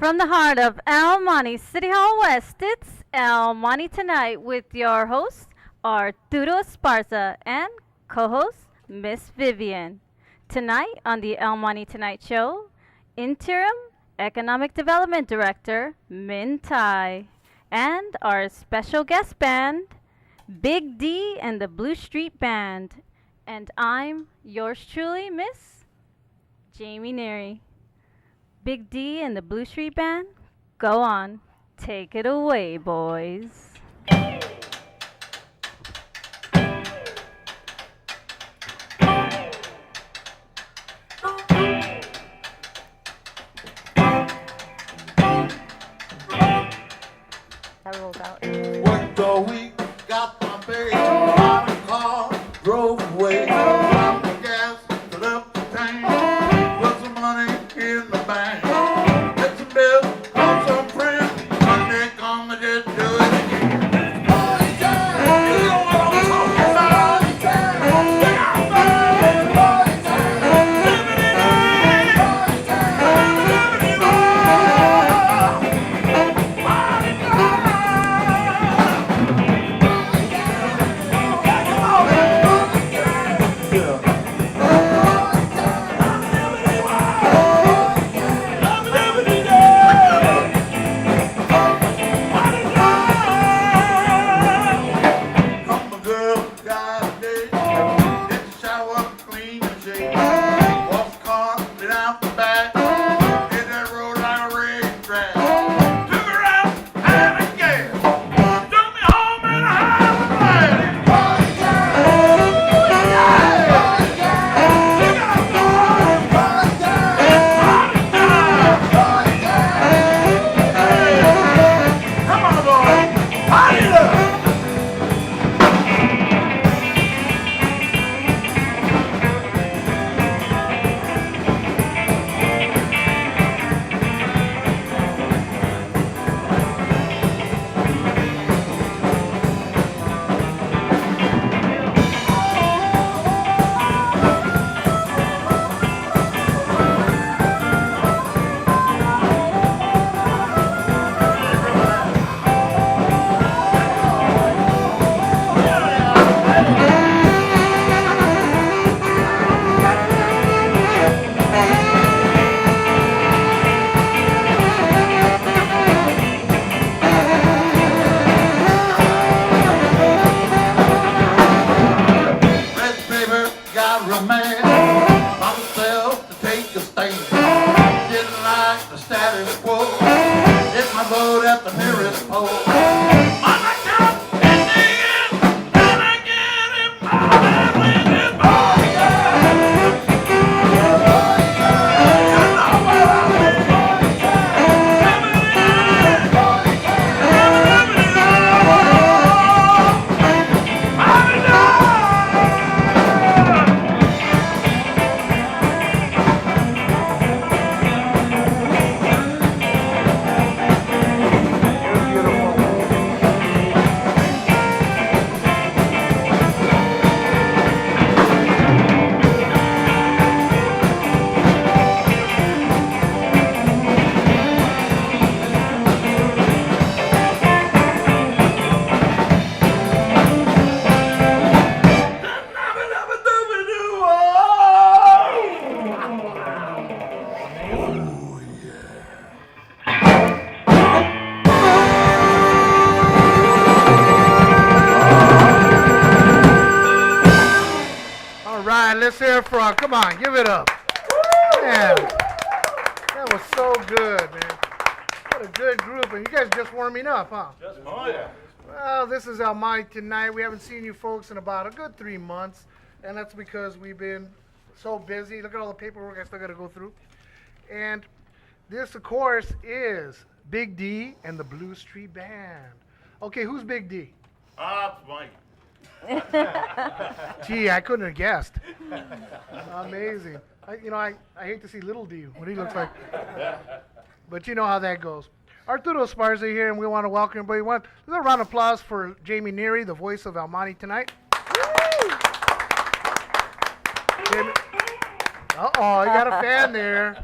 From the heart of El Monte City Hall West, it's El Monte Tonight with your host, Arturo Esparza, and co-host, Miss Vivian. Tonight on the El Monte Tonight Show, Interim Economic Development Director, Min Tai, and our special guest band, Big D and the Blue Street Band. And I'm yours truly, Miss Jamie Neary. Big D and the Blue Street Band, go on. Take it away, boys. That rolls out. Worked all week, got my pay, bought a car, drove away, found the gas, filled up the tank, put some money in the bank, get some bills, call some friends, Monday come and just do it again. Party time! You know what I'm talking about? Party time! We got fun! Party time! Living it up! Party time! Living it up! Party time! Come on, give it up. Man, that was so good, man. What a good group. And you guys just warming up, huh? Oh, yeah. Well, this is El Monte Tonight. We haven't seen you folks in about a good 3 months. And that's because we've been so busy. Look at all the paperwork I still got to go through. And this, of course, is Big D and the Blue Street Band. Okay, who's Big D? It's Mike. Gee, I couldn't have guessed. Amazing. I hate to see little D, what he looks like. But you know how that goes. Arturo Esparza here, and we want to welcome everybody. Let's have a round of applause for Jamie Neary, the voice of El Monte Tonight. Jamie. Uh-oh, you got a fan there.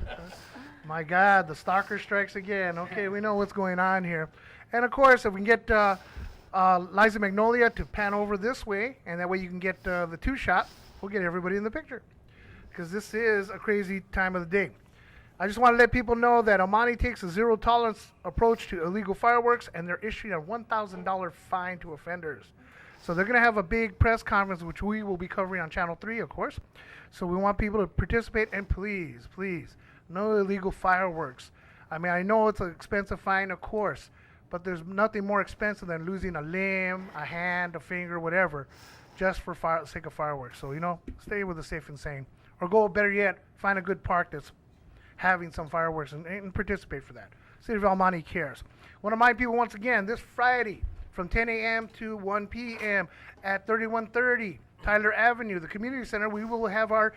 My God, the stalker strikes again. Okay, we know what's going on here. And of course, if we can get Liza Magnolia to pan over this way, and that way you can get the two shot, we'll get everybody in the picture. Because this is a crazy time of the day. I just want to let people know that El Monte takes a zero tolerance approach to illegal fireworks, and they're issuing a $1,000 fine to offenders. So they're going to have a big press conference, which we will be covering on Channel 3, of course. So we want people to participate, and please, please, no illegal fireworks. I mean, I know it's an expensive fine, of course, but there's nothing more expensive than losing a limb, a hand, a finger, whatever, just for the sake of fireworks. So, stay with the safe and sane. Or go, better yet, find a good park that's having some fireworks and participate for that. City of El Monte cares. Want to remind people once again, this Friday from 10 a.m. to 1 p.m. at 3130 Tyler Avenue, the community center, we will have our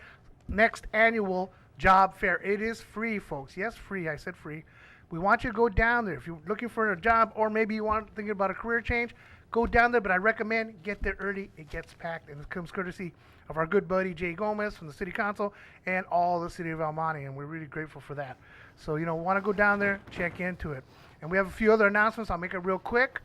next annual job fair. It is free, folks. Yes, free. I said free. We want you to go down there. If you're looking for a job or maybe you want thinking about a career change, go down there. But I recommend get there early. It gets packed, and it comes courtesy of our good buddy Jay Gomez from the City Council and all the City of El Monte, and we're really grateful for that. So, want to go down there, check into it. And we have a few other announcements. I'll make it real quick.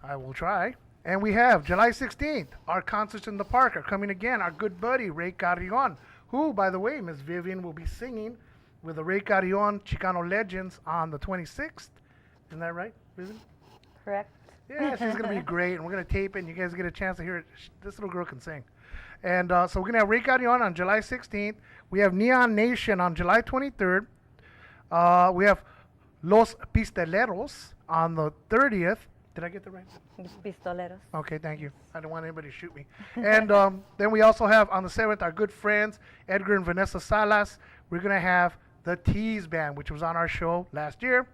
I will try. And we have July 16th, our concerts in the park are coming again. Our good buddy Ray Carrion, who, by the way, Miss Vivian will be singing with the Ray Carrion Chicano Legends on the 26th. Isn't that right, Vivian? Correct. Yeah, she's going to be great, and we're going to tape it, and you guys get a chance to hear it. This little girl can sing. And so we're going to have Ray Carrion on July 16th. We have Neon Nation on July 23rd. We have Los Pisteleros on the 30th. Did I get that right? Los pistoleros. Okay, thank you. I don't want anybody to shoot me. And then we also have on the 7th our good friends Edgar and Vanessa Salas. We're going to have the Tease Band, which was on our show last year.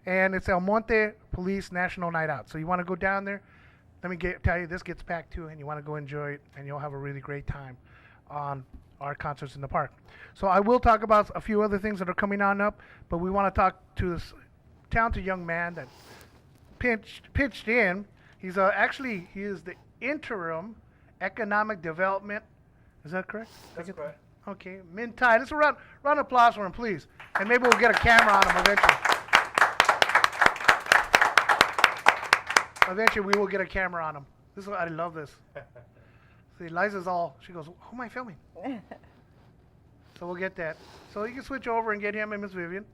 And it's El Monte Police National Night Out. So you want to go down there. Let me tell you, this gets packed too, and you want to go enjoy it, and you'll have a really great time on our concerts in the park. So I will talk about a few other things that are coming on up, but we want to talk to this talented young man that pitched in. He's he is the interim economic development. Is that correct? That's correct. Okay, Monte. Let's round of applause for him, please, and maybe we'll get a camera on him eventually. Eventually, we will get a camera on him. I love this. See, Liza's she goes, who am I filming? So we'll get that. So you can switch over and get him and Miss Vivian.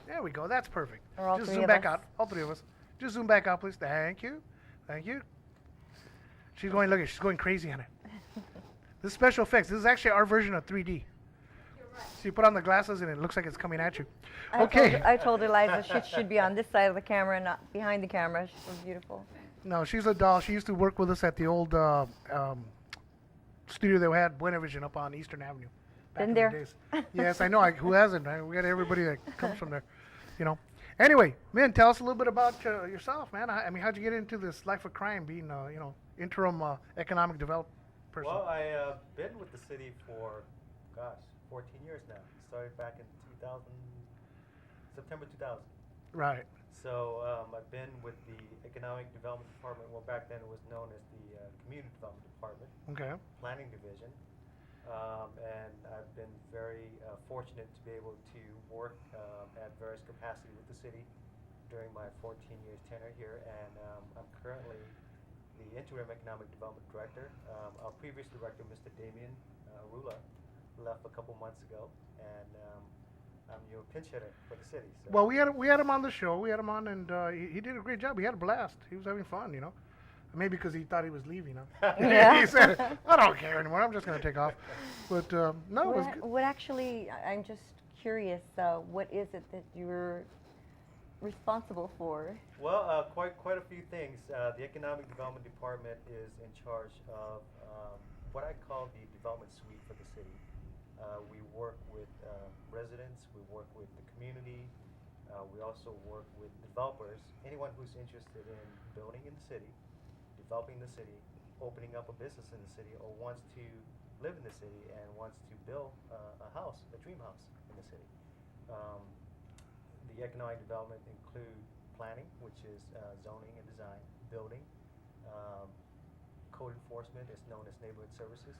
There we go. That's perfect. Or all Just three zoom of back us. out. All three of us. Just zoom back out, please. Thank you. Thank you. She's she's going crazy on it. This is special effects. This is actually our version of 3D. So you put on the glasses and it looks like it's coming at you. Okay. I told Eliza she should be on this side of the camera and not behind the camera. She's so beautiful. No, she's a doll. She used to work with us at the old studio that we had, Buena Vision, up on Eastern Avenue. Back Been in there. The days. Yes, I know. Who hasn't? We got everybody that comes from there. Anyway, man, tell us a little bit about yourself, man. I mean, how'd you get into this life of crime, being, interim economic development person? Well, I've been with the city for, 14 years now. Started back in September 2000. Right. So I've been with the Economic Development Department. Well, back then it was known as the Community Development Department, Okay. Planning Division. And I've been very fortunate to be able to work at various capacity with the city during my 14 years tenure here. And I'm currently the Interim Economic Development Director. Our previous director, Mr. Damien Rula, left a couple months ago, and I'm your pinch hitter for the city. So. Well, we had him on the show. We had him on, and he did a great job. He had a blast. He was having fun, Maybe because he thought he was leaving, Yeah. He said, I don't care anymore. I'm just going to take off. But, no, it was good. What actually, I'm just curious, what is it that you're responsible for? Well, quite a few things. The Economic Development Department is in charge of what I call the development suite for the city. We work with residents, we work with the community, we also work with developers, anyone who's interested in building in the city, developing the city, opening up a business in the city, or wants to live in the city and wants to build a house, a dream house in the city. The economic development include planning, which is zoning and design, building, code enforcement is known as neighborhood services,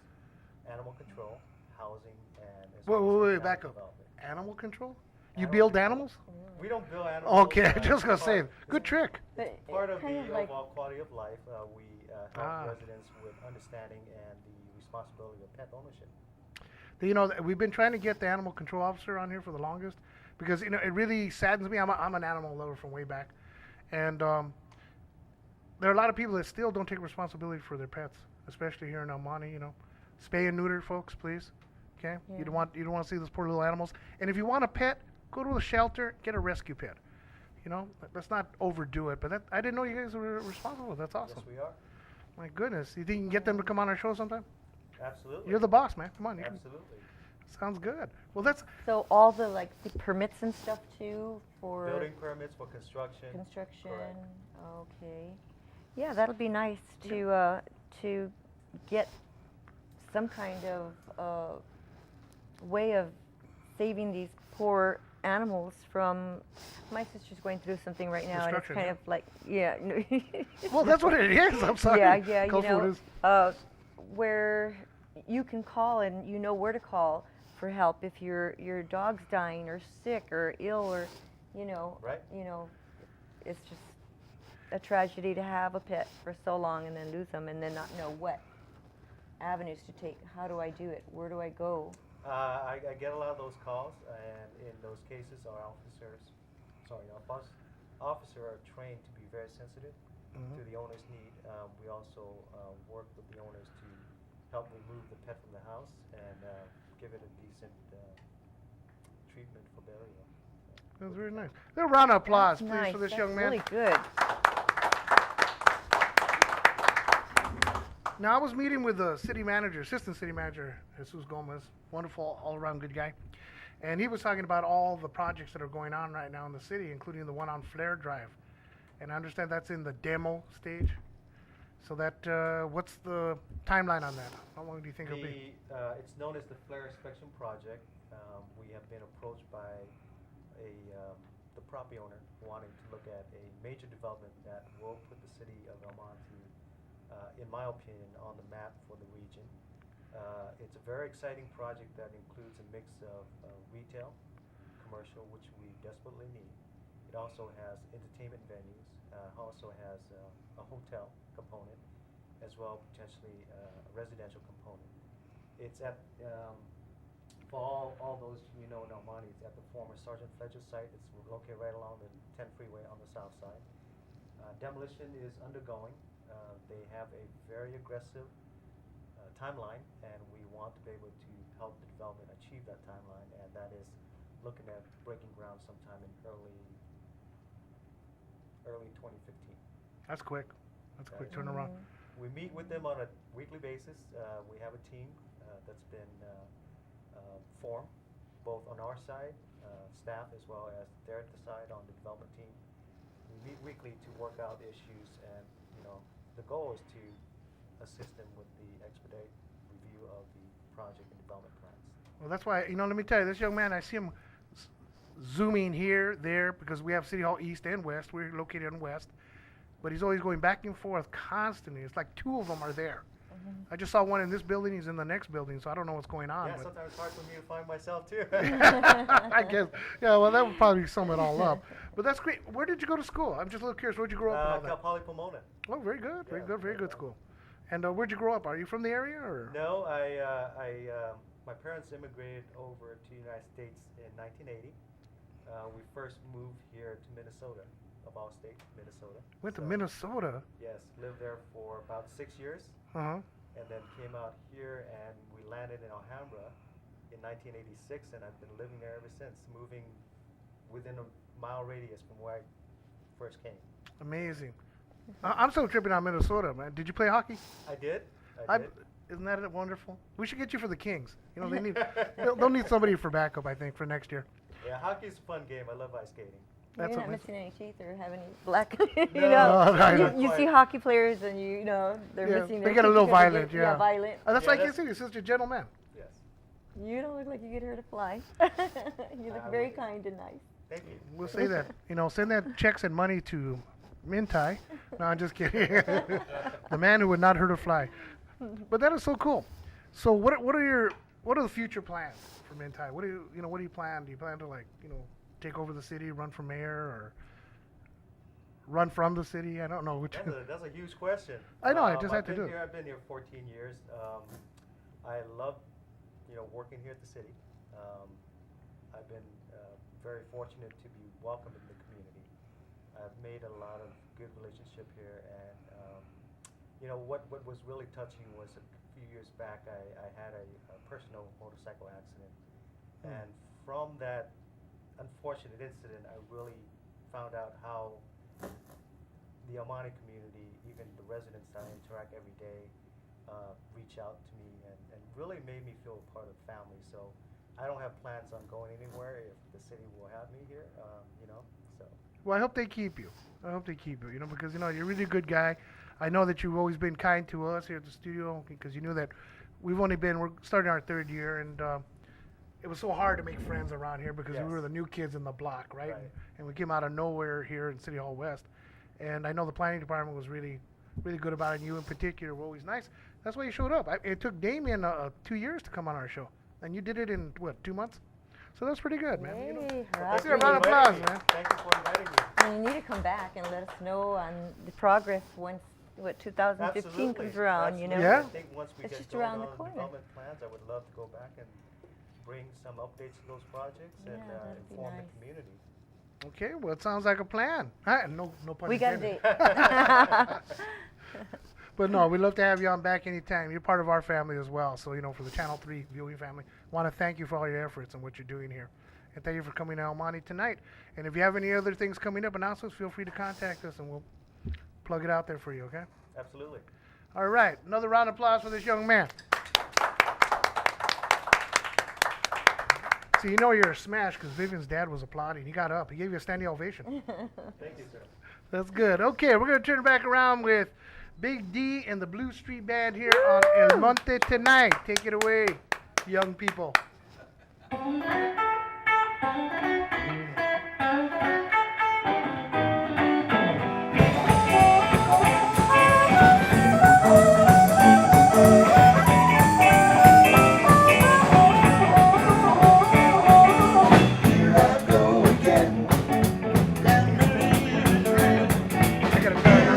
animal control, housing, and as well as Wait, economic back up. development. Animal control? You build animals? We don't build animals. Okay, just gonna it's say, part- good trick. But It's part of kind the of like overall quality of life. We help Ah. residents with understanding and the responsibility of pet ownership. You know, we've been trying to get the animal control officer on here for the longest because, you know, it really saddens me. I'm an animal lover from way back. And there are a lot of people that still don't take responsibility for their pets, especially here in El Monte, you know. Spay and neuter, folks, please. Okay? Yeah. You don't want to see those poor little animals. And if you want a pet, go to a shelter, get a rescue pet. You know, let's not overdo it. But I didn't know you guys were responsible. That's awesome. Yes, we are. My goodness. You think you can get them to come on our show sometime? Absolutely. You're the boss, man. Come on. Absolutely. Sounds good. Well, that's so all the like the permits and stuff too for Building permits for construction. construction. Correct. Okay. Yeah, that'll be nice to get some kind of way of saving these poor animals from. My sister's going through something right now, and it's Construction, kind yeah. of like well, that's what it is. I'm sorry. Yeah, you Call for what it know, is. where you can call and you know where to call for help if your dog's dying or sick or ill or, Right. it's just a tragedy to have a pet for so long and then lose them and then not know what avenues to take. How do I do it? Where do I go? I get a lot of those calls, and in those cases, our officer are trained to be very sensitive to the owner's need. We also work with the owners to help remove the pet from the house and give it a decent treatment for burial. That's very nice. A round of applause, That's please, nice. for this That's young man. really good. Now, I was meeting with the city manager, assistant city manager, Jesus Gomez, wonderful, all-around good guy. And he was talking about all the projects that are going on right now in the city, including the one on Flair Drive. And I understand that's in the demo stage. So that, what's the timeline on that? How long do you think it'll be? It's known as the Flare Inspection Project. We have been approached by the property owner wanting to look at a major development that will put the city of El Monte, in my opinion, on the map for the region. It's a very exciting project that includes a mix of retail, commercial, which we desperately need. It also has entertainment venues, also has a hotel component, as well potentially a residential component. It's at, for all those in El Monte, it's at the former Sergeant Fletcher site. It's located right along the 10 freeway on the south side. Demolition is undergoing. They have a very aggressive timeline, and we want to be able to help the development achieve that timeline, and that is looking at breaking ground sometime in early 2015. That's quick. That's a quick That is- turnaround. We meet with them on a weekly basis. We have a team that's been formed, both on our side, staff, as well as their side on the development team. We meet weekly to work out issues, and the goal is to assist them with the expedite review of the project and development plans. Well, that's why, let me tell you, this young man, I see him zooming here, there, because we have City Hall East and West. We're located in West. But he's always going back and forth constantly. It's like two of them are there. I just saw one in this building. He's in the next building, so I don't know what's going on. Yeah, but sometimes it's hard for me to find myself too. I guess. Yeah, well, that would probably sum it all up. But that's great. Where did you go to school? I'm just a little curious. Where'd you grow up and all Cal that? Poly Pomona. Oh, very good. Very Yeah, good. Very yeah. good school. And where'd you grow up? Are you from the area or? No, my parents immigrated over to the United States in 1980. We first moved here to Minnesota, of all states, Minnesota. Went to So, Minnesota. Yes, lived there for about 6 years, Uh huh. and then came out here, and we landed in Alhambra in 1986, and I've been living there ever since, moving within a mile radius from where I first came. Amazing. I'm still tripping on Minnesota, man. Did you play hockey? I did. I did. Isn't that wonderful? We should get you for the Kings. They need they'll need somebody for backup, I think, for next year. Yeah, hockey's a fun game. I love ice skating. That's You're not amazing. missing any teeth or have any black. No, no. You see hockey players and they're Yeah, missing they their get a teeth little because violent, they yeah. get violent. That's Yeah, like that's- you're such a gentleman. Yes. You don't look like you get hurt to fly. You look I very will. kind and nice. Thank you. We'll say that. Send that checks and money to Mintai. No, I'm just kidding. The man who would not hurt a fly. But that is so cool. So what are the future plans for Mintai? What do you plan? Do you plan to take over the city, run for mayor, or run from the city? I don't know which. That's a huge question. I know. I just had to do it. I've been here 14 years. I love, working here at the city. I've been very fortunate to be welcomed in the community. I've made a lot of good relationship here, and what was really touching was a few years back I had a personal motorcycle accident, and from that unfortunate incident, I really found out how the Almani community, even the residents that I interact every day, reach out to me and really made me feel a part of the family. So I don't have plans on going anywhere if the city will have me here, so. Well, I hope they keep you. I hope they keep you, because, you're a really good guy. I know that you've always been kind to us here at the studio because you knew that we're starting our third year, and it was so hard to make friends around here because we were the new kids in the block, right? And we came out of nowhere here in City Hall West. And I know the planning department was really, really good about it, and you in particular were always nice. That's why you showed up. It took Damien 2 years to come on our show, and you did it in, 2 months? So that's pretty good, man. Yay, Let's Roger. hear a round of applause, man. Thank you for inviting me. And you need to come back and let us know on the progress once 2015 Absolutely. comes around. Absolutely. Yeah. I think once we It's get just going around the on the corner. development plans, I would love to go back and bring some updates to those projects and that'd be inform nice. the community. Okay, well, it sounds like a plan. No pun We got a intended. date. But no, we'd love to have you on back anytime. You're part of our family as well. So, for the Channel 3 viewing family, want to thank you for all your efforts and what you're doing here. And thank you for coming to El Monte tonight. And if you have any other things coming up, announcements, feel free to contact us and we'll plug it out there for you, okay? Absolutely. All right, another round of applause for this young man. See, you're a smash because Vivian's dad was applauding. He got up. He gave you a standing ovation. Thank you, sir. That's good. Okay, we're going to turn it back around with Big D and the Blue Street Band here on El Monte tonight. Take it away, young people. I got to tell you.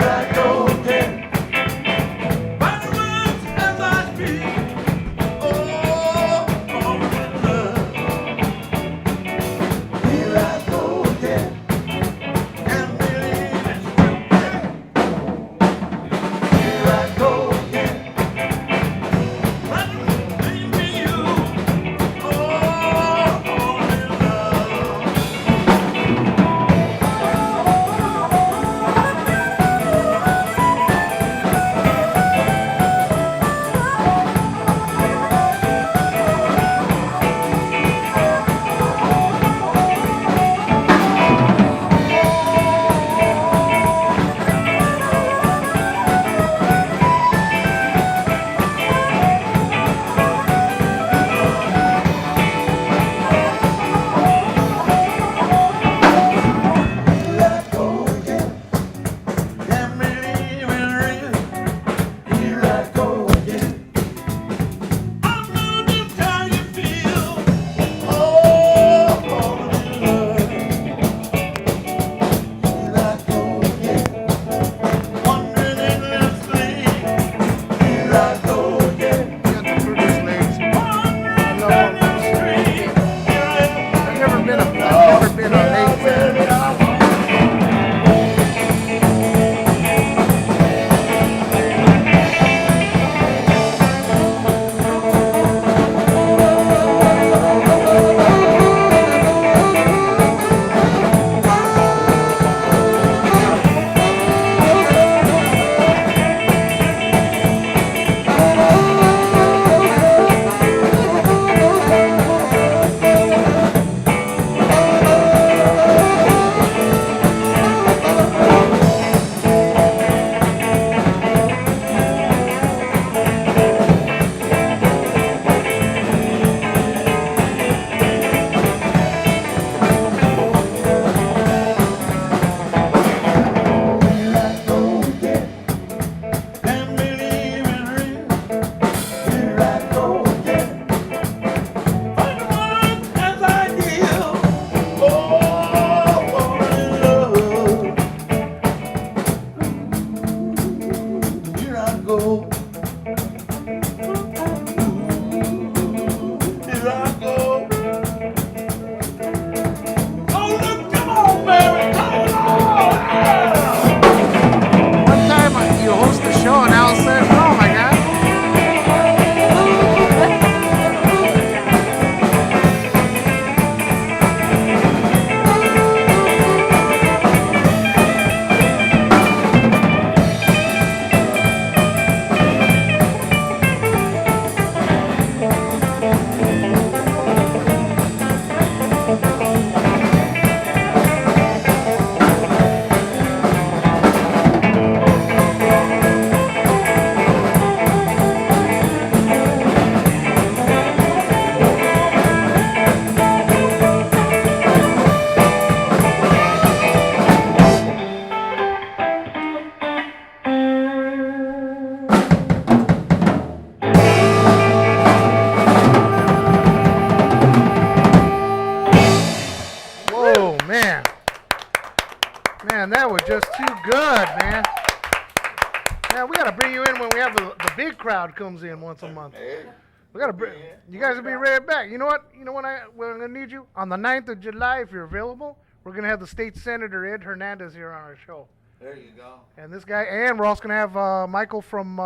crowd comes in once a month. Hey, We gotta bring. You guys will be right back. You know what? You know when I'm gonna need you on the 9th of July if you're available. We're gonna have the state senator Ed Hernandez here on our show, there you go. and this guy, and we're also gonna have Michael from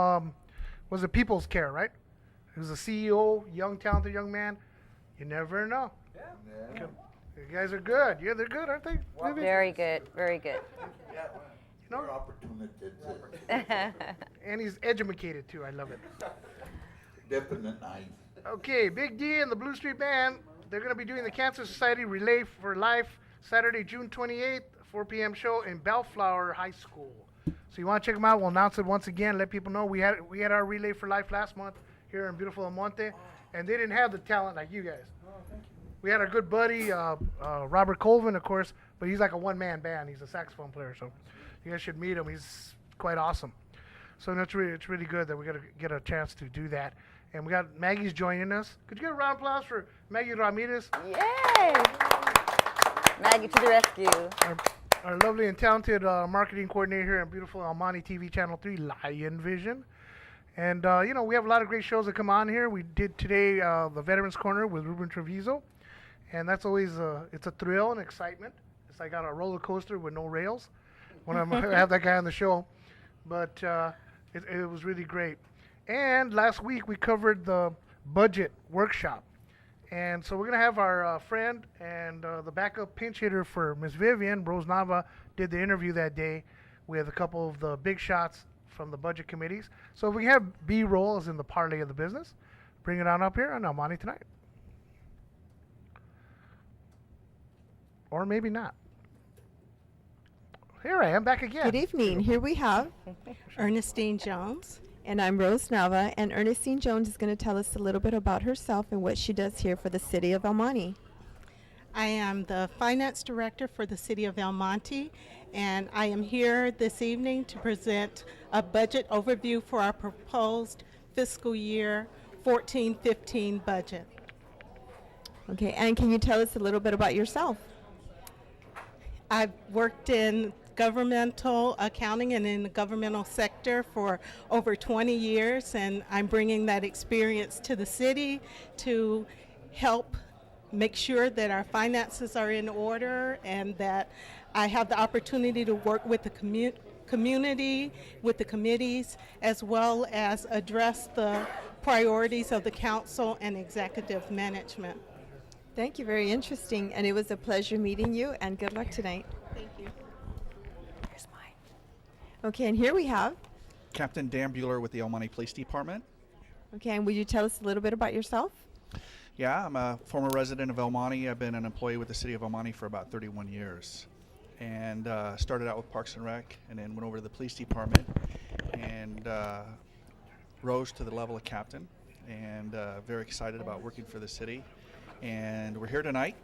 was it People's Care, right? Who's the CEO, young talented young man. You never know. Yeah. You guys are good. Yeah, they're good, aren't they? Vivian? Very good, very good. Yeah, You know? we're opportunities. And he's educated too. I love it. Definite night. Okay, Big D and the Blue Street Band. They're going to be doing the Cancer Society Relay for Life Saturday, June 28th, 4 p.m. show in Bellflower High School. So you want to check them out? We'll announce it once again. Let people know we had our Relay for Life last month here in beautiful Monte, and they didn't have the talent like you guys. We had our good buddy Robert Colvin, of course, but he's like a one-man band. He's a saxophone player, so you guys should meet him. He's quite awesome. So it's really good that we got to get a chance to do that. And we got Maggie's joining us. Could you get a round of applause for Maggie Ramirez, Yay! Maggie to the rescue. our lovely and talented marketing coordinator here on beautiful Almani TV Channel 3, Lion Vision. And, we have a lot of great shows that come on here. We did today the Veterans Corner with Ruben Treviso. And that's always, it's a thrill and excitement. It's like on a roller coaster with no rails when I have that guy on the show. But it was really great. And last week we covered the budget workshop. And so we're going to have our friend and the backup pinch hitter for Miss Vivian, Rose Nava, did the interview that day with a couple of the big shots from the budget committees. So if we have B-roll as in the parlay of the business, bring it on up here on Almani Tonight. Or maybe not. Here I am back again. Good evening. Here we have Ernestine Jones. And I'm Rose Nava. And Ernestine Jones is going to tell us a little bit about herself and what she does here for the city of El Monte. I am the finance director for the city of El Monte, and I am here this evening to present a budget overview for our proposed fiscal year 14-15 budget. Okay, and can you tell us a little bit about yourself? I've worked in governmental accounting and in the governmental sector for over 20 years, and I'm bringing that experience to the city to help make sure that our finances are in order and that I have the opportunity to work with the community, with the committees, as well as address the priorities of the council and executive management. Thank you, very interesting. And it was a pleasure meeting you, and good luck tonight. Thank you. Here's mine. Okay, and here we have. Captain Dan Bueller with the El Monte Police Department. Okay, and would you tell us a little bit about yourself? Yeah, I'm a former resident of El Monte. I've been an employee with the city of El Monte for about 31 years. And started out with Parks and Rec, and then went over to the police department and rose to the level of captain, and very excited about working for the city. And we're here tonight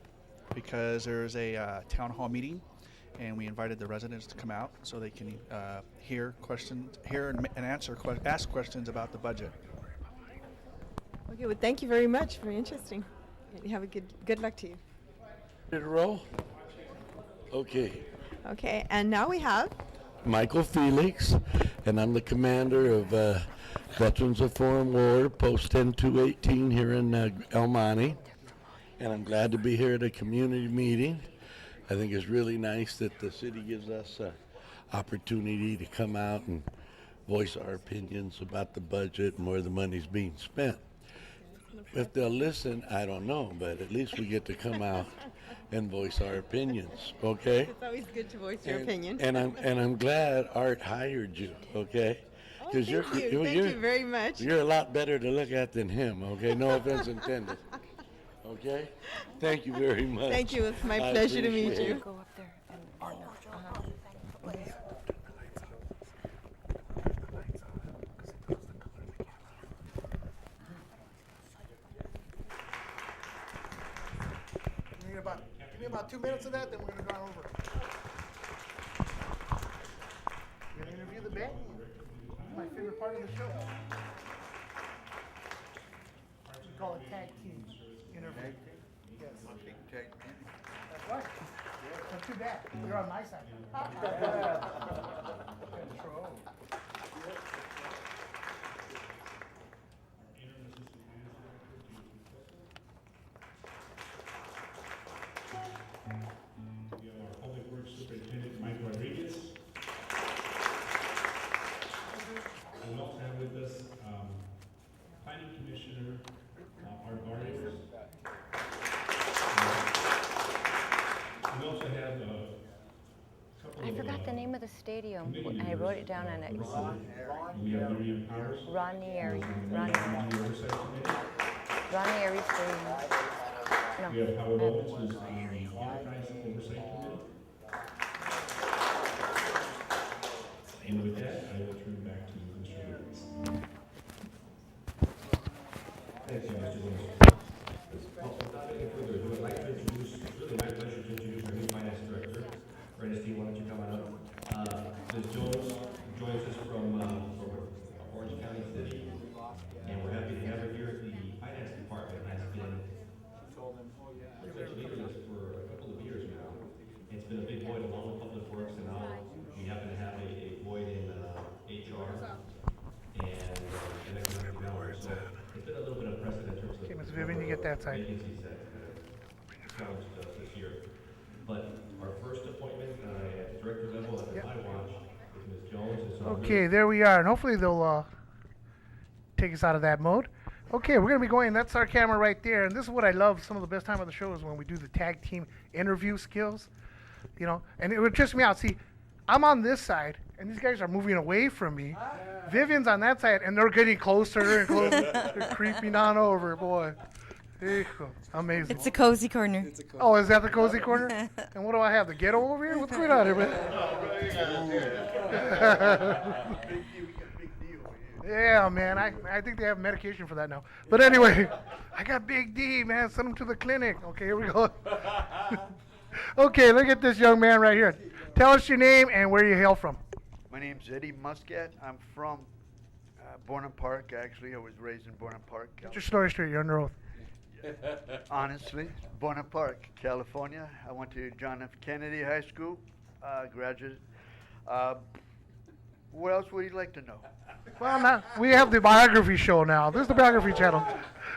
because there's a town hall meeting, and we invited the residents to come out so they can hear and ask questions about the budget. Okay, well, thank you very much. Very interesting. And have a good luck to you. Ready to roll? Okay. Okay, and now we have. Michael Felix, and I'm the commander of Veterans of Foreign War, Post 10218 here in El Monte. And I'm glad to be here at a community meeting. I think it's really nice that the city gives us an opportunity to come out and voice our opinions about the budget and where the money's being spent. If they'll listen, I don't know, but at least we get to come out and voice our opinions, okay? It's always good to voice your opinion. And I'm glad Art hired you, okay? Oh, thank you. Thank you very much. You're a lot better to look at than him, okay? No offense intended. Okay? Thank you very much. Thank you. It's my I pleasure to meet appreciate you. it. Go up there and Give me about 2 minutes of that, then we're going to go over. You're going to interview the band? My favorite part of the show. We call it tag team interview. Yes. That's right. Not too bad. You're on my side. Control. the name of the stadium? I wrote it down on it. Ranieri. Ranieri Stadium. No. We have Howard Owens, who's on the Enterprise Oversight Committee. And with that, I will turn back to Mr. Williams. Thank you, Mr. Williams. Without any further ado, I'd like to introduce, it's really my pleasure to introduce our new finance director. Ernestine, why don't you come on up? Ms. Jones joins us from Orange County City, and we're happy to have her here. The finance department has been leading us for a couple of years now. It's been a big void along with Public Works, and now we happen to have a void in HR and economic development. So it's been a little bit unprecedented in terms of Okay, Ms. Vivian, you get that side. vacancies that challenged us this year. But our first appointment at director level at my watch is Ms. Jones. And so I'm Okay, there we are, and hopefully they'll take us out of that mode. Okay, we're gonna be going. That's our camera right there, and this is what I love. Some of the best time of the show is when we do the tag team interview skills, you know. And it would trips me out. See, I'm on this side, and these guys are moving away from me. Vivian's on that side, and they're getting closer and closer. They're creeping on over, boy. Hijo, amazing. It's a cozy corner. Oh, is that the cozy corner? And what do I have? The ghetto over here? What's going on here, man? Yeah, man. I think they have medication for that now. But anyway, I got Big D, man. Send him to the clinic. Okay, here we go. Okay, look at this young man right here. Tell us your name and where you hail from. My name's Eddie Muscat. I'm from Bourne Park, actually. I was raised in Bourne Park. Get your story straight. You're under oath. Honestly, Bourne Park, California. I went to John F. Kennedy High School, graduated. What else would you like to know? Well, now we have the biography show now. This is the biography channel.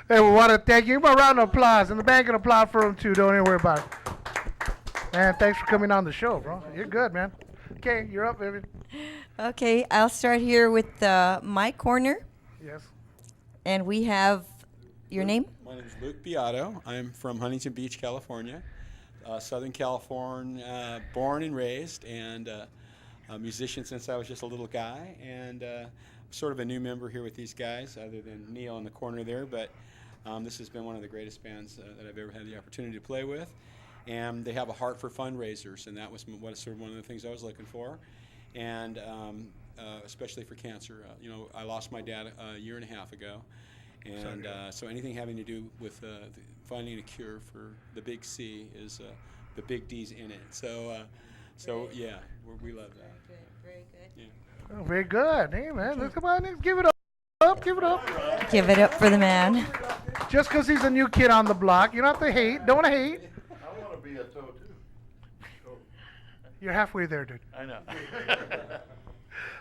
And we want to thank you. Give him a round of applause. And the band can applaud for him, too. Don't even worry about it. Man, thanks for coming on the show, bro. You're good, man. Okay, you're up, Vivian. Okay, I'll start here with my corner. Yes. And we have your name? My name is Luke Beato. I'm from Huntington Beach, California, Southern California, born and raised, and a musician since I was just a little guy, and sort of a new member here with these guys, other than Neil in the corner there, but this has been one of the greatest bands that I've ever had the opportunity to play with, and they have a heart for fundraisers, and that was sort of one of the things I was looking for, and especially for cancer. You know, I lost my dad a year and a half ago, and so anything having to do with finding a cure for the big C is the big D's in it. So yeah, we love that. Very good. Yeah. Oh, very good. Hey, man. Let's come on. Give it up. Give it up. Give it up for the man. Just because he's a new kid on the block, you don't have to hate. Don't hate. I want to be a toe, too. You're halfway there, dude. I know.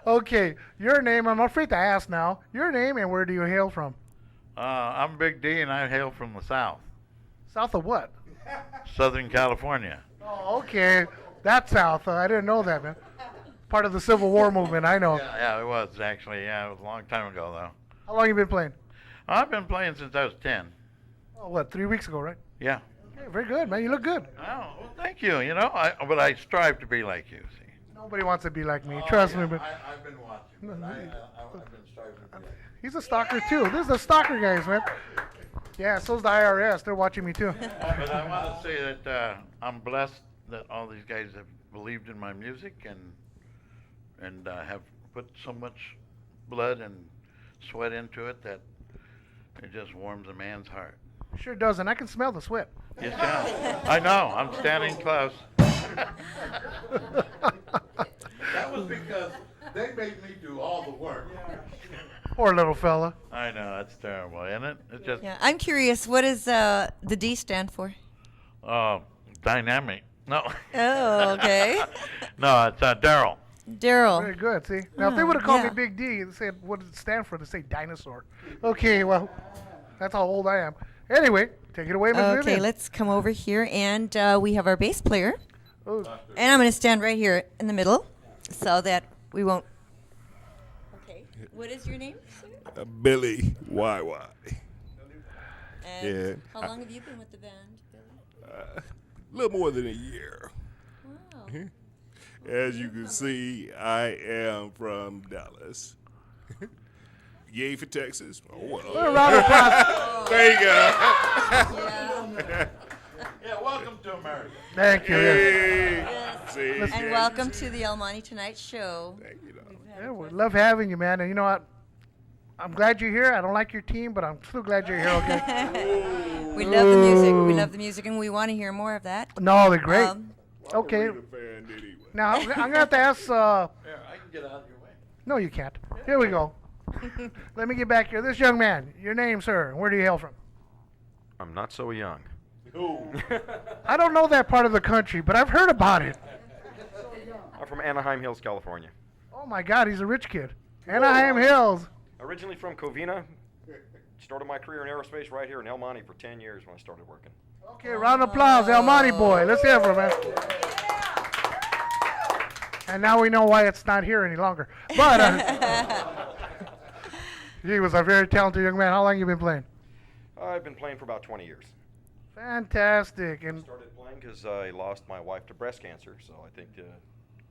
Okay, your name. I'm afraid to ask now. Your name and where do you hail from? I'm Big D, and I hail from the South. South of what? Southern California. Oh, okay. That's South. I didn't know that, man. Part of the Civil War movement, I know. Yeah, it was, actually. Yeah, it was a long time ago, though. How long you been playing? I've been playing since I was 10. Oh, what, 3 weeks ago, right? Yeah. Okay, very good, man. You look good. Oh, well, thank you. You know, but I strive to be like you, see. Nobody wants to be like me. Trust me. But I've been watching, but I've been striving to be like you. he's a stalker, too. This is the stalker guys, man. Yeah, so's the IRS. They're watching me, too. But I want to say that I'm blessed that all these guys have believed in my music and have put so much blood and sweat into it that it just warms a man's heart. Sure does, and I can smell the sweat. Yes, yeah. I know. I'm standing close. That was because they made me do all the work. Poor little fella. I know. That's terrible, isn't it? It's just Yeah, I'm curious. What does the D stand for? dynamic. No. Oh, okay. No, it's Daryl. Daryl. Very good, see? Now, if they would have called yeah. me Big D, they said, what does it stand for? They say dinosaur. Okay, well, that's how old I am. Anyway, take it away, Ms. Okay, Vivian. let's come over here, and we have our bass player. Oh, And I'm going to stand right here in the middle so that we won't. Okay. What is your name, sir? Billy YY. And Yeah. how long have you been with the band, Billy? A little more than a year. Wow. Mhm. As you can see, I am from Dallas. Yay for Texas. Oh, well. A round of applause. There you go. Yeah, welcome to America. Thank you. Hey. Yes. See, And yeah, welcome you see. to the El Monte Tonight Show. Yeah, we love having you, man. And you know what? I'm glad you're here. I don't like your team, but I'm still glad you're here, okay? We love the music. We love the music, and we want to hear more of that. No, they're great. Okay. Well, I'm a fan anyway. Now, I'm going to have to ask. Here, I can get out of your way. No, you can't. Here we go. Let me get back here. This young man, your name, sir, where do you hail from? I'm not so young. I don't know that part of the country, but I've heard about it. I'm from Anaheim Hills, California. Oh, my God, he's a rich kid. Anaheim Hills. Originally from Covina. Started my career in aerospace right here in El Monte for 10 years when I started working. Okay, round of applause, El Monte boy. Let's hear it for him, man. And now we know why it's not here any longer. But he was a very talented young man. How long you been playing? I've been playing for about 20 years. Fantastic. And Started playing because I lost my wife to breast cancer, so I think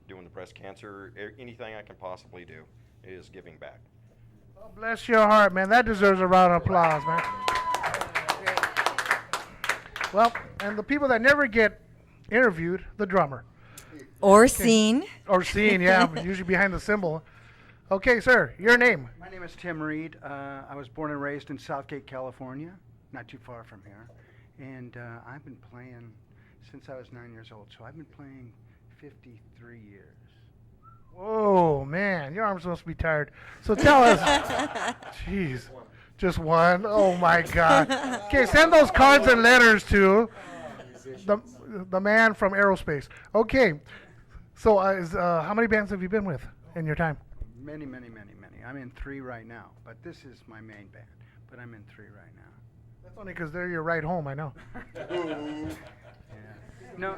doing the breast cancer, anything I can possibly do is giving back. oh, bless your heart, man. That deserves a round of applause, man. Well, and the people that never get interviewed, the drummer. Or seen. Or seen, yeah, usually behind the cymbal. Okay, sir, your name? My name is Tim Reed. I was born and raised in Southgate, California, not too far from here. And I've been playing since I was 9 years old, so I've been playing 53 years. Whoa, man, your arms must be tired. So tell us. Jeez, just one? Oh, my God. Okay, send those cards and letters to the man from aerospace. Okay, so how many bands have you been with in your time? Many, many, many, many. I'm in 3 right now, but this is my main band. But I'm in 3 right now. That's only because they're your ride home, I know. Yeah. No,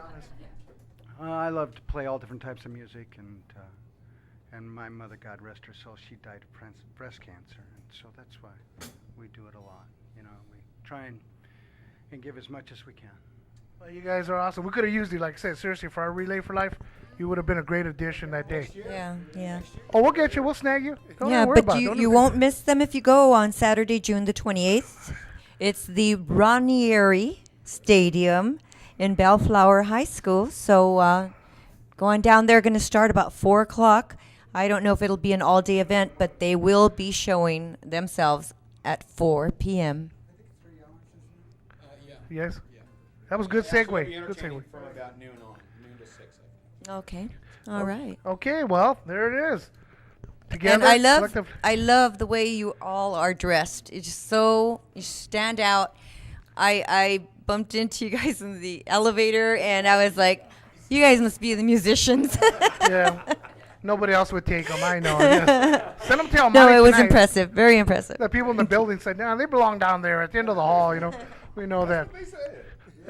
I love to play all different types of music, and my mother, God rest her soul, she died of breast cancer, and so that's why we do it a lot. You know, we try and give as much as we can. Well, you guys are awesome. We could have used you, like I said, seriously, for our Relay for Life. You would have been a great addition that day. Yeah, yeah. Oh, we'll get you. We'll snag you. Don't Yeah, worry but about it. you Don't won't miss them if you go on Saturday, June the 28th. It's the Ranieri Stadium in Bellflower High School. So going down there, going to start about 4 o'clock. I don't know if it'll be an all-day event, but they will be showing themselves at 4 p.m. Yes. That was good segue. Good segue. From about noon to 6. Okay. All right. Okay, well, there it is. Together, And collective. I love the way you all are dressed. It's just so, you stand out. I bumped into you guys in the elevator, and I was like, you guys must be the musicians. Yeah. Nobody else would take them, I know. Yes. Send them to El No, Monte it was tonight. impressive. Very impressive. The people in the building said, no, they belong down there at the end of the hall, you know. We know that.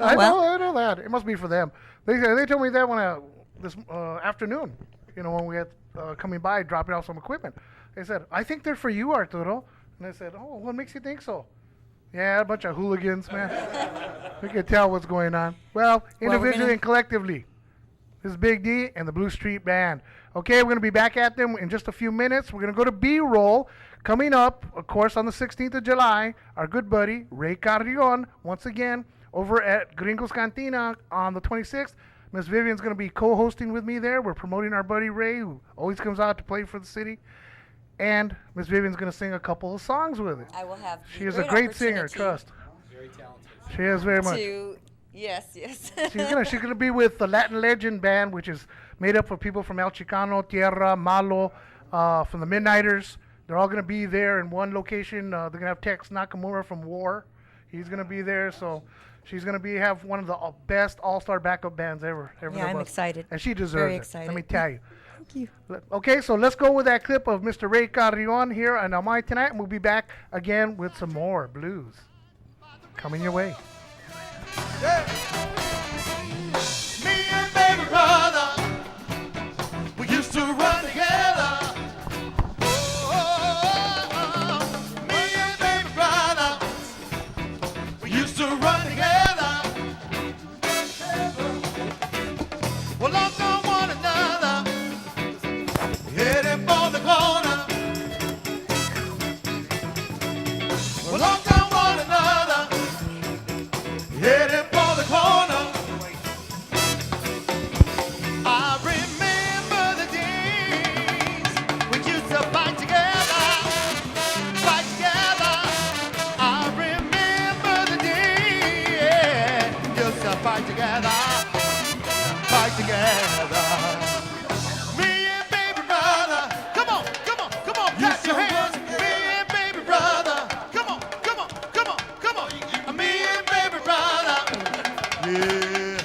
I know that. It must be for them. They told me that when this afternoon, you know, when we had coming by, dropping off some equipment. They said, I think they're for you, Arturo. And I said, oh, what makes you think so? Yeah, a bunch of hooligans, man. We can tell what's going on. Well, individually and collectively. This is Big D and the Blue Street Band. Okay, we're going to be back at them in just a few minutes. We're going to go to B-roll. Coming up, of course, on the 16th of July, our good buddy, Ray Carrion, once again, over at Gringos Cantina on the 26th. Miss Vivian's going to be co-hosting with me there. We're promoting our buddy Ray, who always comes out to play for the city. And Miss Vivian's going to sing a couple of songs with it. I will have. She is a great singer, trust. Very talented. She is very much. Yes. She's gonna be with the Latin Legend Band, which is made up of people from El Chicano, Tierra, Malo, from the Midnighters. They're all gonna be there in one location. They're gonna have Tex Nakamura from War. He's gonna be there, so she's gonna have one of the best all-star backup bands ever. Yeah, I'm excited. And she deserves Very it. excited. Let me tell you. Thank you. Okay, so let's go with that clip of Mr. Ray Carrion here on El Monte tonight, and we'll be back again with some more blues coming your way. Me and baby brother, we used to run together. Me and baby brother, we used to run together. Well, love on one another. fight together, fight together. Me and baby brother, come on, come on, come on, clap your hands. Me and baby brother, come on, come on, come on, come on. Me and baby brother, yeah.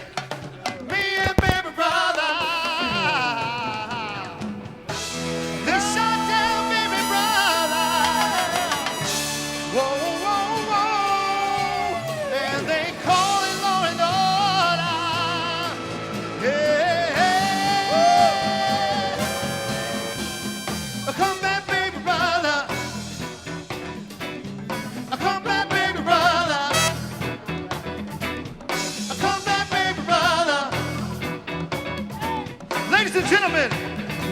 Me and baby brother, they shot down baby brother. Whoa, whoa, whoa, and they call it law and order. Yeah, come back, baby brother. Come back, baby brother. Come back, baby brother. Ladies and gentlemen,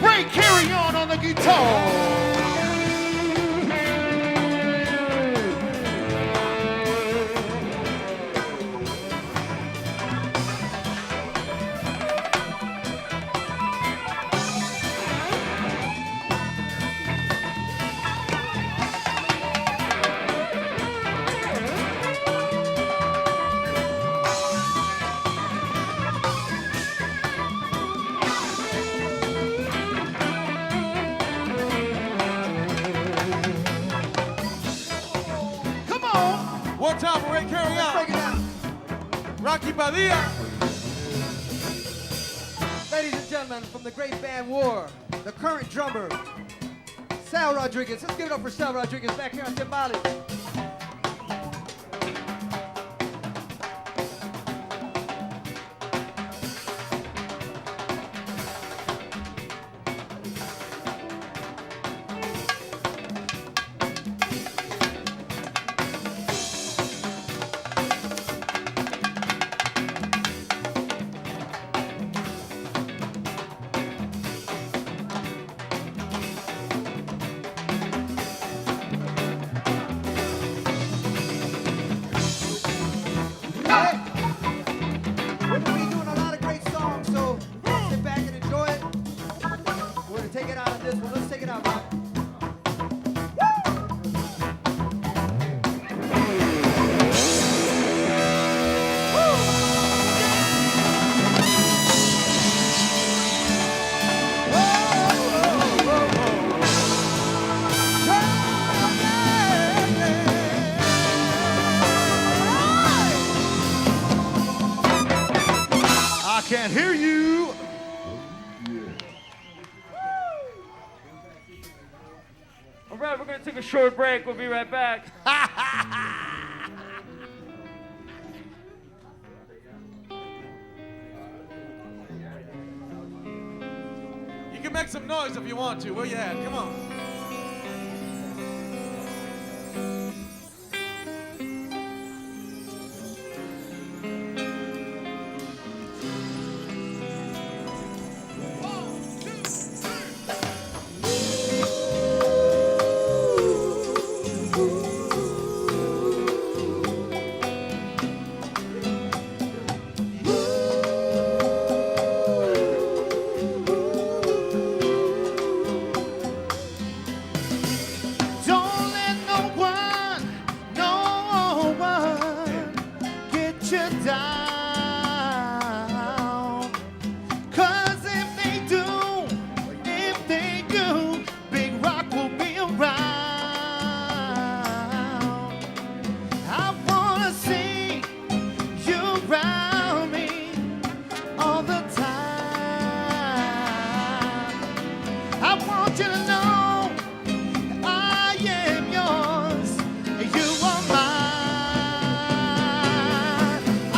Ray Carry on the guitar. Come on. One time for Ray Carry on. Break it down. Rocky Padilla. Ladies and gentlemen, from the great band War, the current drummer, Sal Rodriguez. Let's give it up for Sal Rodriguez back here on timbales. We're going to be doing a lot of great songs, so sit back and enjoy it. We're going to take it out on this one. Let's take it out, Rock. I can't hear you. All right, we're going to take a short break. We'll be right back. You can make some noise if you want to. Where you at? Come on. Don't let no one get you down. 'Cause if they do, Big Rock will be around. I wanna see you around me all the time. I want you to know I am yours, you are mine. I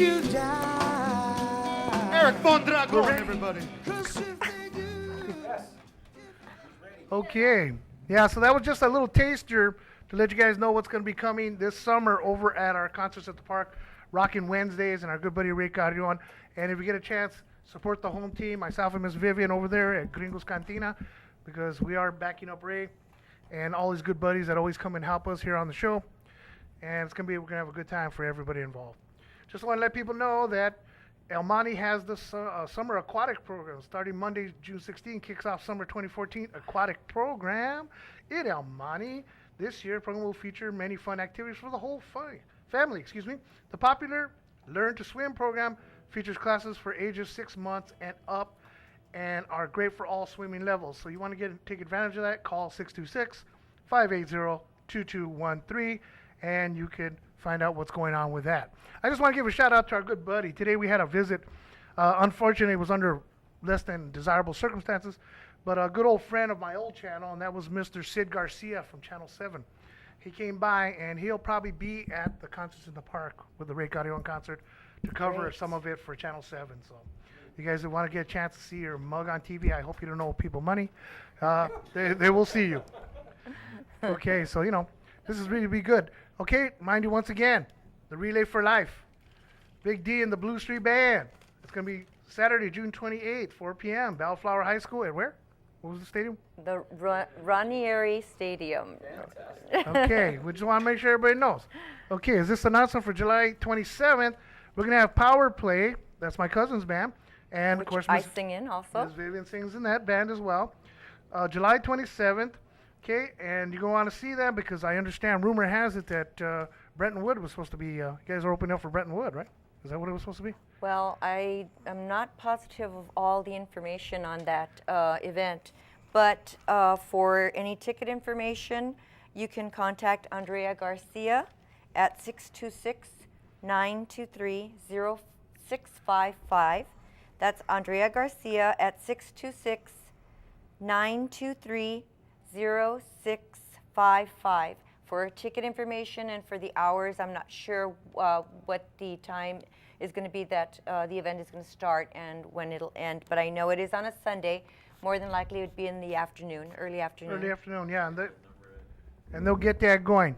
you die. Eric Mondragon, everybody. Okay. Yeah, so that was just a little taster to let you guys know what's going to be coming this summer over at our Concerts at the Park, Rockin' Wednesdays, and our good buddy Ray Carrion. And if you get a chance, support the home team, myself and Miss Vivian over there at Gringos Cantina, because we are backing up Ray and all his good buddies that always come and help us here on the show. And we're going to have a good time for everybody involved. Just want to let people know that El Monte has the summer aquatic program starting Monday, June 16. Kicks off summer 2014 aquatic program in El Monte. This year, the program will feature many fun activities for the whole family. The popular Learn to Swim program features classes for ages 6 months and up, and are great for all swimming levels. So you want to take advantage of that? Call 626-580-2213, and you can find out what's going on with that. I just want to give a shout out to our good buddy. Today we had a visit. Unfortunately, it was under less than desirable circumstances, but a good old friend of my old channel, and that was Mr. Sid Garcia from Channel 7. He came by, and he'll probably be at the Concerts in the Park with the Ray Carrion concert to cover some of it for Channel 7. So you guys that want to get a chance to see your mug on TV, I hope you don't owe people money. They will see you. Okay, so, this is really be good. Okay, mind you once again, the Relay for Life. Big D and the Blue Street Band. It's going to be Saturday, June 28th, 4 p.m., Bellflower High School. At where? What was the stadium? The Ranieri Stadium. Okay, we just want to make sure everybody knows. Okay, is this announcement for July 27th? We're going to have Power Play. That's my cousin's band. And, Which of course, I sing in also. Ms. Vivian sings in that band as well. July 27th. Okay, and you're going to want to see that because I understand, rumor has it that Brenton Wood was supposed to be, you guys are opening up for Brenton Wood, right? Is that what it was supposed to be? Well, I am not positive of all the information on that event, but for any ticket information, you can contact Andrea Garcia at 626-923-0655. That's Andrea Garcia at 626-923-0655. For ticket information and for the hours, I'm not sure what the time is going to be that the event is going to start and when it'll end, but I know it is on a Sunday. More than likely it would be in the afternoon, early afternoon. Early afternoon, yeah, and they'll get that going.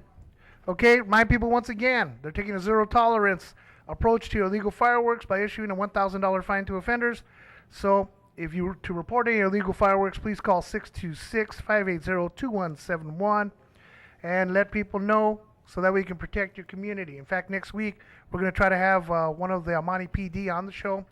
Okay, my people, once again, they're taking a zero tolerance approach to illegal fireworks by issuing a $1,000 fine to offenders. So if you were to report any illegal fireworks, please call 626-580-2171 and let people know so that way you can protect your community. In fact, next week, we're going to try to have one of the Monte PD on the show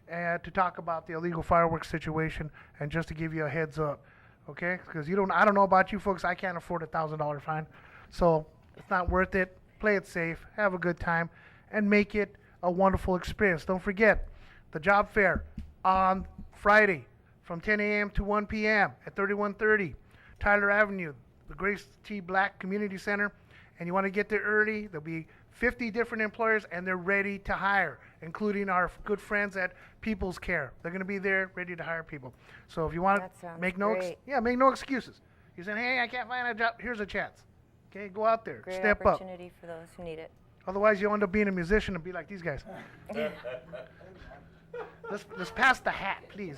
to talk about the illegal fireworks situation and just to give you a heads up, okay? Because I don't know about you folks, I can't afford a $1,000 fine. So it's not worth it. Play it safe, have a good time, and make it a wonderful experience. Don't forget, the job fair on Friday from 10 a.m. to 1 p.m. at 3130 Tyler Avenue, the Grace T. Black Community Center. And you want to get there early. There'll be 50 different employers, and they're ready to hire, including our good friends at People's Care. They're going to be there ready to hire people. So if you want to make no make no excuses. You're saying, hey, I can't find a job. Here's a chance. Okay, go out there. Great Step up. opportunity for those who need it. Otherwise, you'll end up being a musician and be like these guys. Let's pass the hat, please.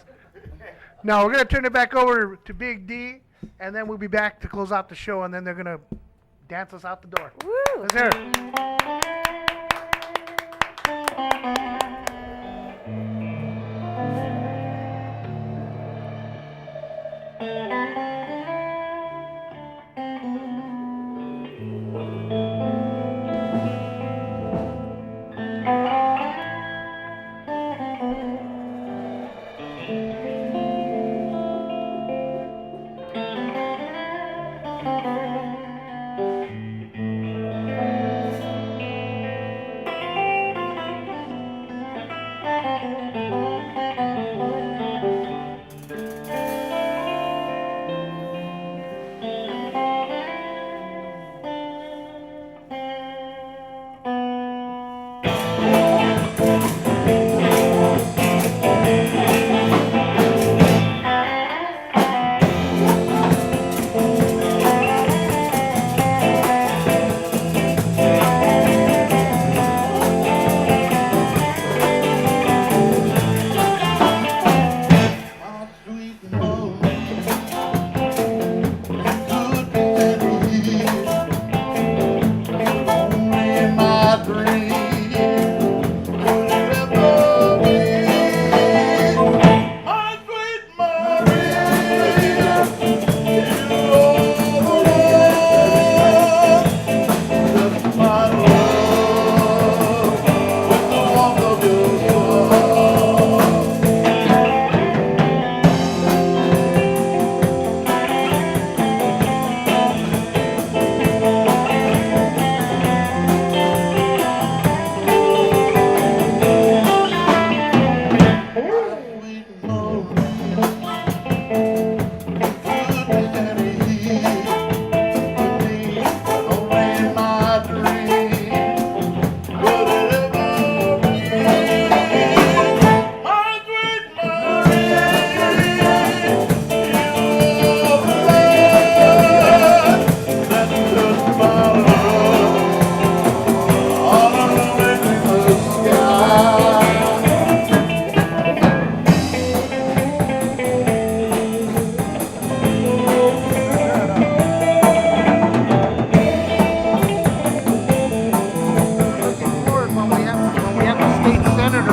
Now, we're going to turn it back over to Big D, and then we'll be back to close out the show, and then they're going to dance us out the door. Woo! Let's hear it.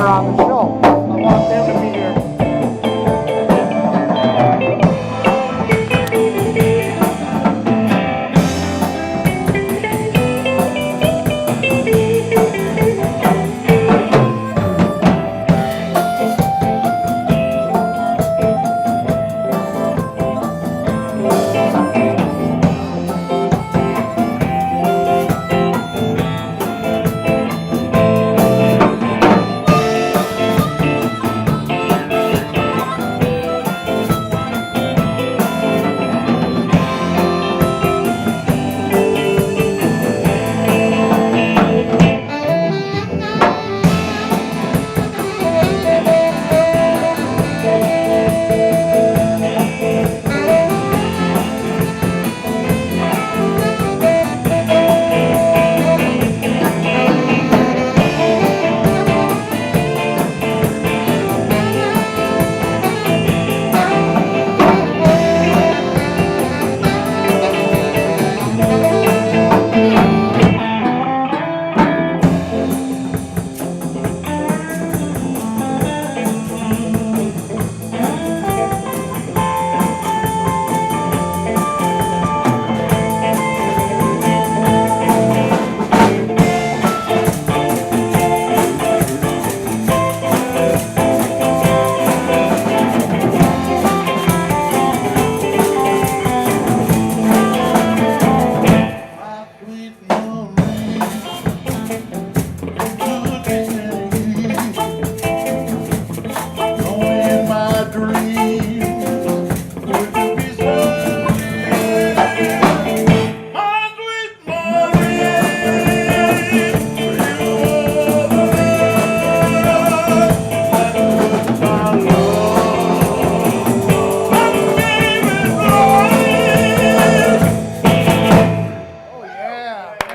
are on the show. I want them to be here.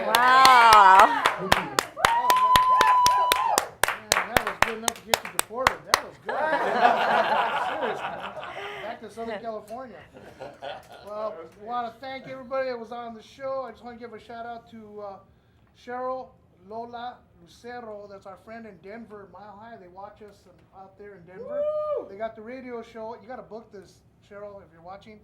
Wow. That was good enough to get you deported. That was good. Seriously. Back to Southern California. Well, we want to thank everybody that was on the show. I just want to give a shout out to Cheryl, Lola, Lucero. That's our friend in Denver, Mile High. They watch us out there in Denver. Woo! They got the radio show. You got to book this, Cheryl, if you're watching.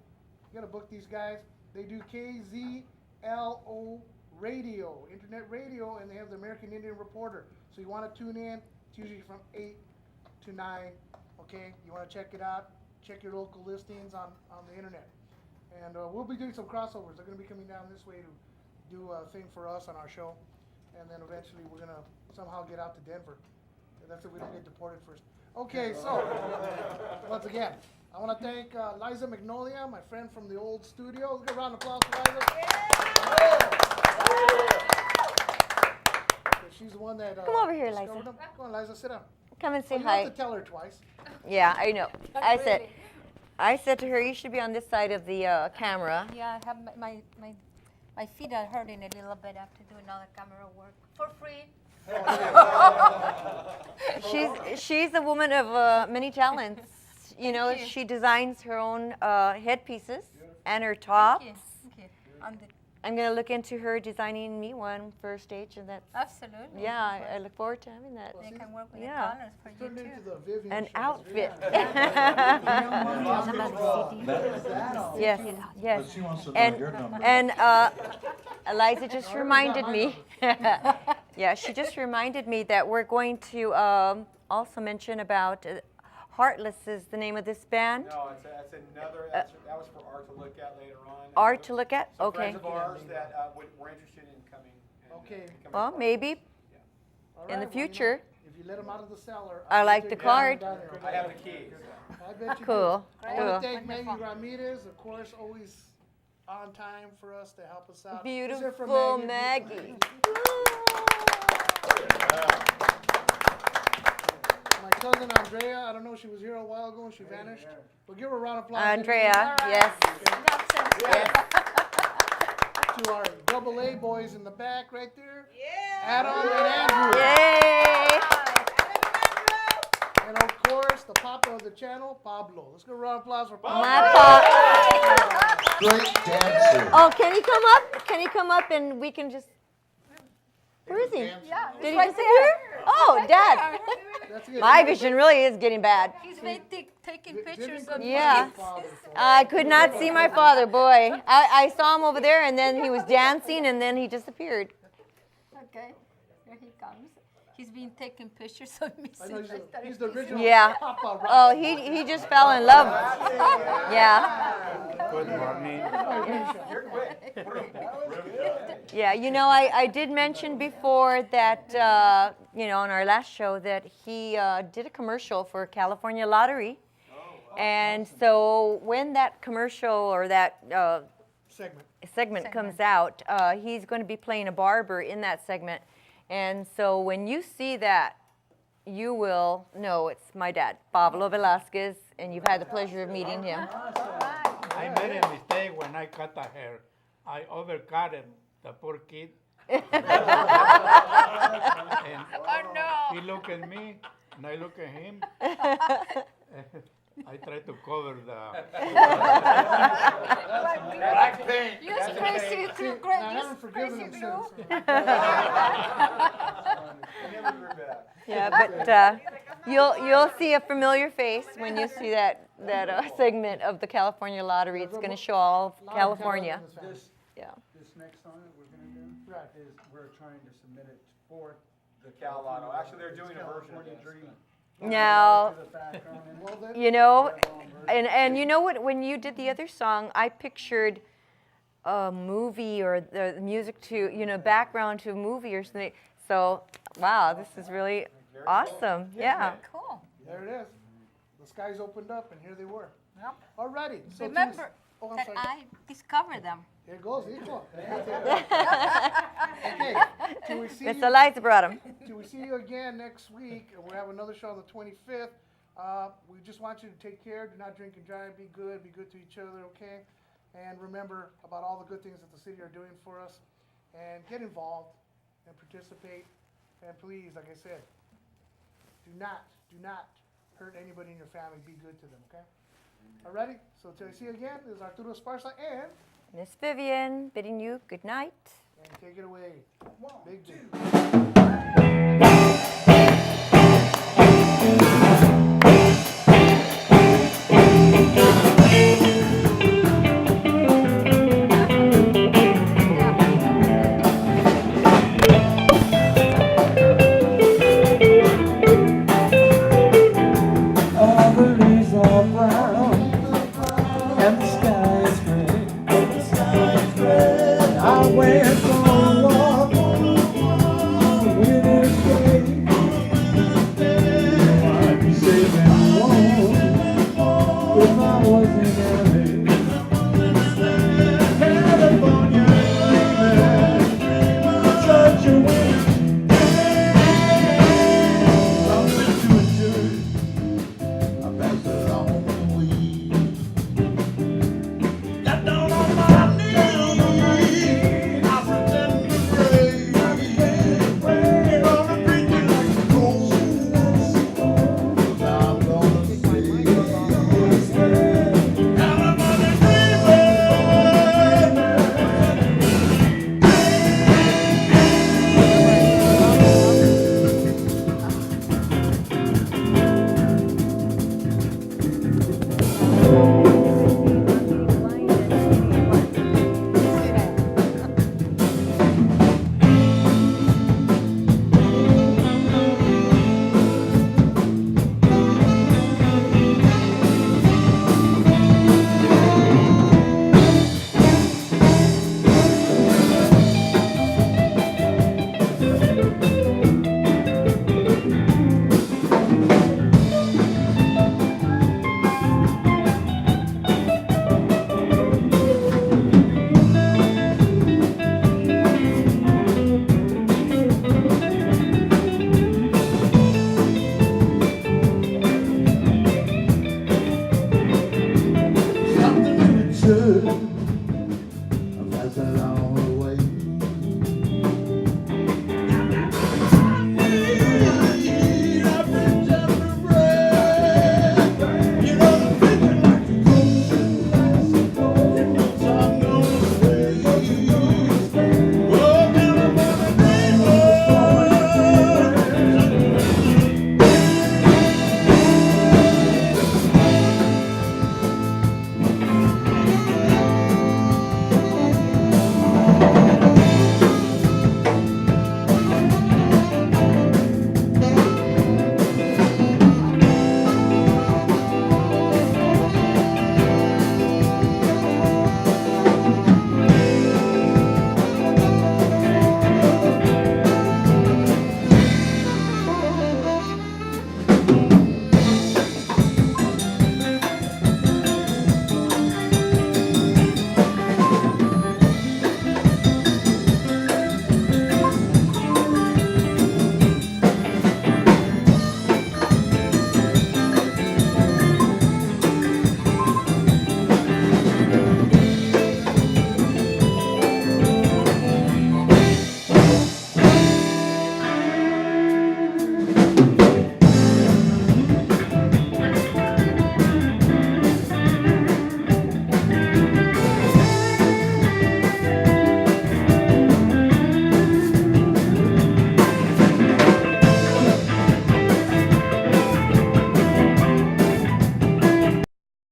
You got to book these guys. They do KZLO radio, internet radio, and they have the American Indian Reporter. So you want to tune in. It's usually from 8 to 9. Okay, you want to check it out. Check your local listings on the internet. And we'll be doing some crossovers. They're going to be coming down this way to do a thing for us on our show. And then eventually we're going to somehow get out to Denver. And that's if we don't get deported first. Okay, so once again, I want to thank Liza Magnolia, my friend from the old studio. Let's give a round of applause for Liza. She's the one that Come over here, Liza. discovered them. Come on, Liza, sit down. Come and say You hi. have to tell her twice. Yeah, I know. I said to her, you should be on this side of the camera. Yeah, I have my feet are hurting a little bit after doing all the camera work for free. She's a woman of many talents. You know, Thank you. she designs her own headpieces and her tops. Thank you. I'm going to look into her designing me one for stage, and that's Absolutely. Yeah, I look forward to having that. They can work with Yeah. the colors for you Turned too. into the Vivian An show. outfit. Yes. Yes. But she wants to know And your number. Eliza just reminded me. Yeah, she just reminded me that we're going to also mention about Heartless is the name of this band. No, that's another. That was for art to look at later on. Art to look at? Some Okay. friends of ours that were interested in coming. Okay. Well, maybe All in the right, well, future. if you let them out of the cellar, I I'll like take the you card. down there. I have the keys. I bet you Cool. do. I Cool. want to thank Maggie Ramirez, of course, always on time for us to help us out. Let's hear from Beautiful Maggie. My cousin Andrea, I don't know, she was here a while ago and she vanished. But give her a round of applause. Andrea, yes. To our double A boys in the back right there. Adam and Andrew. Yay! And of course, the papa of the channel, Pablo. Let's give a round of applause for Pablo. My pop. Great dancer. Oh, can he come up? Can he come up and we can just. Where is he? Yeah, Did he right disappear? there. Oh, Right Dad. there. That's it. My vision really is getting bad. He's been taking pictures of Yeah. kids. I could not see my father, boy. I saw him over there, and then he was dancing, and then he disappeared. Okay, here he comes. He's been taking pictures of me I know since I started he's the original Yeah. Papa Rock. Oh, he just fell in love. Yeah. Good morning. Yeah, you know, I did mention before that, you know, on our last show that he did a commercial for California Lottery. And so when that commercial or that segment comes out, he's going to be playing a barber in that segment. And so when you see that, you will know it's my dad, Pablo Velasquez, and you've had the pleasure of meeting him. I made a mistake when I cut the hair. I overcut him, the poor kid. And he looked at me, and I look at him. I try to cover the black paint. You crazy too, great. I haven't forgiven him since. Yeah, but you'll see a familiar face when you see that segment of the California Lottery. It's going to show all of California. Yeah. This next song that we're going to do is we're trying to submit it for the Cal Lotto. Actually, they're doing a version of this. Now, you know, and you know what? When you did the other song, I pictured a movie or the music to, you know, background to a movie or something. So, wow, this is really awesome. Yeah. Cool. There it is. The skies opened up, and here they were. Yep. Alrighty. So Remember I'm that sorry. I discovered them. Here goes, hijo. Okay. Till we see Mr. you- Lights brought him. Till we see you again next week, and we'll have another show on the 25th. We just want you to take care. Do not drink and drive. Be good to each other, okay? And remember about all the good things that the city are doing for us. And get involved and participate. And please, like I said, do not hurt anybody in your family. Be good to them, okay? Alrighty? So till I see you again, this is Arturo Esparza and Miss Vivian bidding you good night. take it away. Big